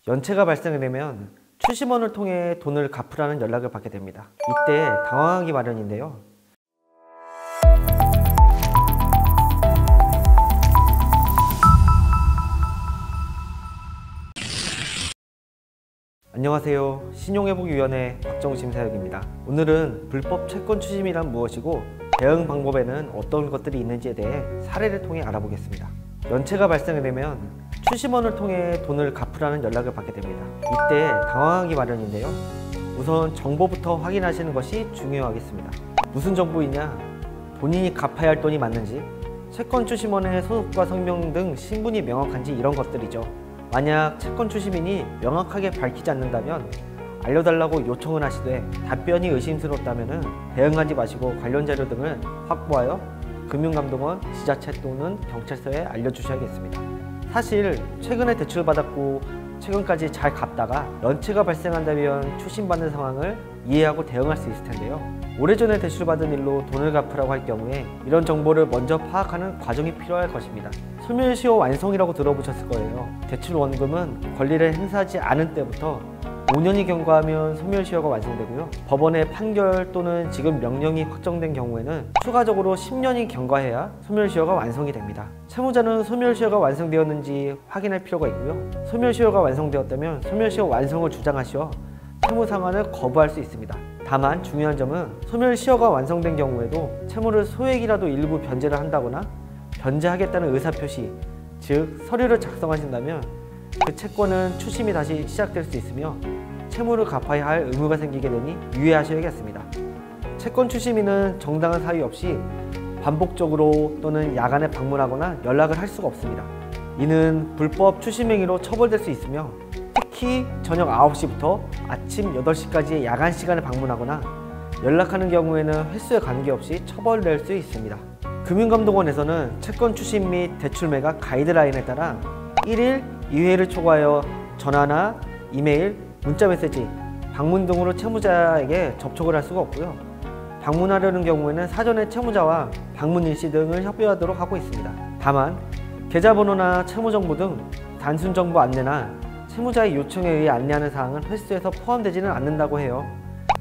연체가 발생되면 추심원을 통해 돈을 갚으라는 연락을 받게 됩니다. 이때 당황하기 마련인데요. 안녕하세요. 신용회복위원회 박정심사역입니다. 오늘은 불법 채권 추심이란 무엇이고 대응 방법에는 어떤 것들이 있는지에 대해 사례를 통해 알아보겠습니다. 연체가 발생되면 추심원을 통해 돈을 갚으라는 연락을 받게 됩니다. 이때 당황하기 마련인데요. 우선 정보부터 확인하시는 것이 중요하겠습니다. 무슨 정보이냐? 본인이 갚아야 할 돈이 맞는지, 채권 추심원의 소속과 성명 등 신분이 명확한지 이런 것들이죠. 만약 채권 추심인이 명확하게 밝히지 않는다면 알려달라고 요청을 하시되 답변이 의심스럽다면 대응하지 마시고 관련 자료 등을 확보하여 금융감독원, 지자체 또는 경찰서에 알려주셔야겠습니다. 사실 최근에 대출받았고 최근까지 잘 갚다가 연체가 발생한다면 추심받는 상황을 이해하고 대응할 수 있을 텐데요. 오래전에 대출받은 일로 돈을 갚으라고 할 경우에 이런 정보를 먼저 파악하는 과정이 필요할 것입니다. 소멸시효 완성이라고 들어보셨을 거예요. 대출 원금은 권리를 행사하지 않은 때부터 5년이 경과하면 소멸시효가 완성되고요. 법원의 판결 또는 지급 명령이 확정된 경우에는 추가적으로 10년이 경과해야 소멸시효가 완성이 됩니다. 채무자는 소멸시효가 완성되었는지 확인할 필요가 있고요. 소멸시효가 완성되었다면 소멸시효 완성을 주장하시어 채무 상환을 거부할 수 있습니다. 다만 중요한 점은 소멸시효가 완성된 경우에도 채무를 소액이라도 일부 변제를 한다거나 변제하겠다는 의사표시, 즉 서류를 작성하신다면 그 채권은 추심이 다시 시작될 수 있으며 채무를 갚아야 할 의무가 생기게 되니 유의하셔야겠습니다. 채권 추심인은 정당한 사유 없이 반복적으로 또는 야간에 방문하거나 연락을 할 수가 없습니다. 이는 불법 추심 행위로 처벌될 수 있으며 특히 저녁 9시부터 아침 8시까지의 야간 시간에 방문하거나 연락하는 경우에는 횟수에 관계없이 처벌될 수 있습니다. 금융감독원에서는 채권 추심 및 대출 매각 가이드라인에 따라 1일 2회를 초과하여 전화나 이메일, 문자메시지, 방문 등으로 채무자에게 접촉을 할 수가 없고요. 방문하려는 경우에는 사전에 채무자와 방문 일시 등을 협의하도록 하고 있습니다. 다만 계좌번호나 채무정보 등 단순 정보 안내나 채무자의 요청에 의해 안내하는 사항은 횟수에서 포함되지는 않는다고 해요.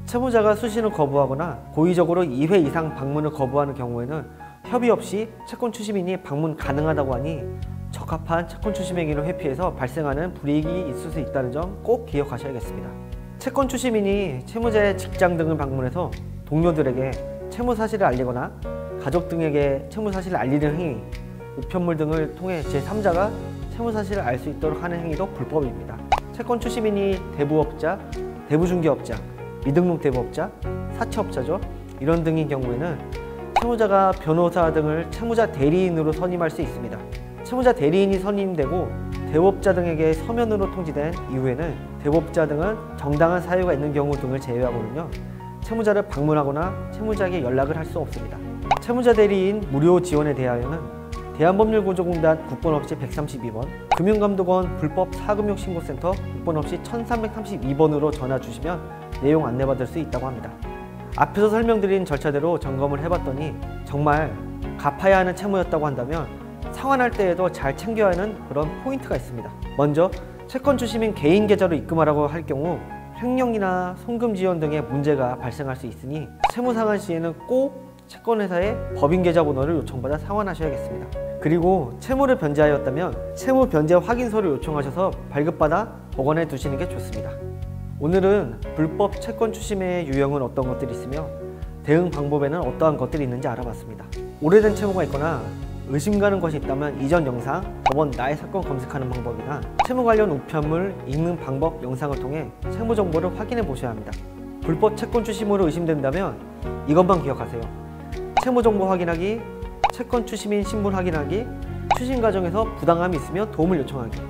채무자가 수신을 거부하거나 고의적으로 2회 이상 방문을 거부하는 경우에는 협의 없이 채권 추심인이 방문 가능하다고 하니 적합한 채권 추심 행위를 회피해서 발생하는 불이익이 있을 수 있다는 점 꼭 기억하셔야겠습니다. 채권 추심인이 채무자의 직장 등을 방문해서 동료들에게 채무 사실을 알리거나 가족 등에게 채무 사실을 알리는 행위, 우편물 등을 통해 제3자가 채무 사실을 알 수 있도록 하는 행위도 불법입니다. 채권 추심인이 대부업자, 대부중개업자, 미등록 대부업자, 사채업자죠. 이런 등인 경우에는 채무자가 변호사 등을 채무자 대리인으로 선임할 수 있습니다. 채무자 대리인이 선임되고 대부업자 등에게 서면으로 통지된 이후에는 대부업자 등은 정당한 사유가 있는 경우 등을 제외하고는요, 채무자를 방문하거나 채무자에게 연락을 할 수 없습니다. 채무자 대리인 무료 지원에 대하여는 대한법률구조공단 국번없이 132번, 금융감독원 불법 사금융신고센터 국번없이 1332번으로 전화 주시면 내용 안내받을 수 있다고 합니다. 앞에서 설명드린 절차대로 점검을 해봤더니 정말 갚아야 하는 채무였다고 한다면 상환할 때에도 잘 챙겨야 하는 그런 포인트가 있습니다. 먼저 채권 추심인 개인 계좌로 입금하라고 할 경우 횡령이나 송금 지연 등의 문제가 발생할 수 있으니 채무 상환 시에는 꼭 채권회사의 법인 계좌 번호를 요청받아 상환하셔야겠습니다. 그리고 채무를 변제하였다면 채무 변제 확인서를 요청하셔서 발급받아 보관해 두시는 게 좋습니다. 오늘은 불법 채권 추심의 유형은 어떤 것들이 있으며 대응 방법에는 어떠한 것들이 있는지 알아봤습니다. 오래된 채무가 있거나 의심 가는 것이 있다면 이전 영상 법원 나의 사건 검색하는 방법이나 채무 관련 우편물 읽는 방법 영상을 통해 채무 정보를 확인해 보셔야 합니다. 불법 채권 추심으로 의심된다면 이것만 기억하세요. 채무 정보 확인하기, 채권 추심인 신분 확인하기, 추심 과정에서 부당함이 있으면 도움을 요청하기.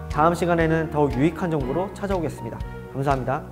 다음 시간에는 더욱 유익한 정보로 찾아오겠습니다. 감사합니다.